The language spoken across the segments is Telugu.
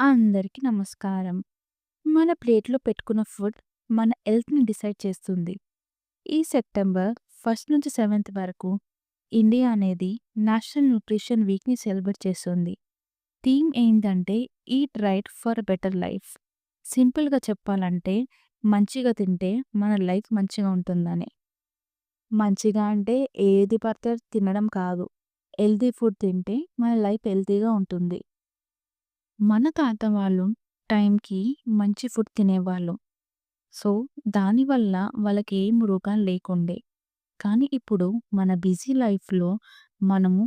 అందరికీ నమస్కారం. మన ప్లేట్‌లో పెట్టుకున్న ఫుడ్ మన హెల్త్‌ని డిసైడ్ చేస్తుంది. ఈ సెప్టెంబర్ 1 నుంచి 7 వరకు ఇండియా అనేది నేషనల్ న్యూట్రిషన్ వీక్‌ని సెలబ్రేట్ చేస్తుంది. థీమ్ ఏంటంటే eat right for a better life. సింపుల్‌గా చెప్పాలంటే మంచిగా తింటే మన లైఫ్ మంచిగా ఉంటుందని. మంచిగా అంటే ఏది పడితే అది తినడం కాదు. హెల్తీ ఫుడ్ తింటే మన లైఫ్ హెల్తీగా ఉంటుంది. మన తాత వాళ్ళు టైంకి మంచి ఫుడ్ తినేవాళ్ళు. సో, దానివల్ల వాళ్ళకి ఏం రోగాలు లేకుండే. కానీ ఇప్పుడు మన బిజీ లైఫ్‌లో మనము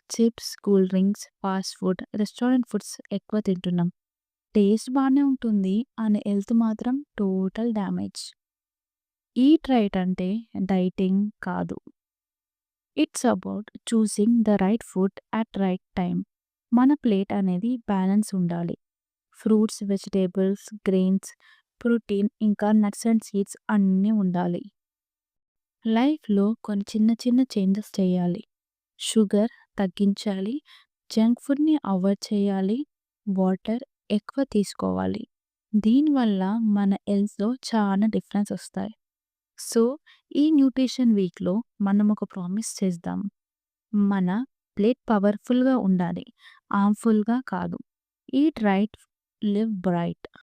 chips, cool drinks, fast food, restaurant foods ఎక్కువ తింటున్నాం. టేస్ట్ బానే ఉంటుంది. అని హెల్త్ మాత్రం టోటల్ డ్యామేజ్. ఈట్ రైట్ అంటే డైటింగ్ కాదు. It's about choosing the right food at right time. మన ప్లేట్ అనేది బ్యాలెన్స్ ఉండాలి. ఫ్రూట్స్, వెజిటబుల్స్, గ్రెయిన్స్, ప్రోటీన్ ఇంకా నట్స్ అండ్ సీడ్స్ అన్నీ ఉండాలి. లైఫ్‌లో కొన్ని చిన్న చిన్న చేంజెస్ చేయాలి. షుగర్ తగ్గించాలి. జంక్ ఫుడ్‌ని అవాయిడ్ చేయాలి. వాటర్ ఎక్కువ తీసుకోవాలి. దీనివల్ల మన హెల్త్‌లో చాలా డిఫరెన్స్ ఒస్తాయి. సో, ఈ న్యూట్రిషన్ వీక్‌లో మనం ఒక ప్రామిస్ చేద్దాం. మన ప్లేట్ పవర్‌ఫుల్‌గా ఉండాలి. హార్మ్‌ఫుల్‌గా కాదు. Eat right, live bright.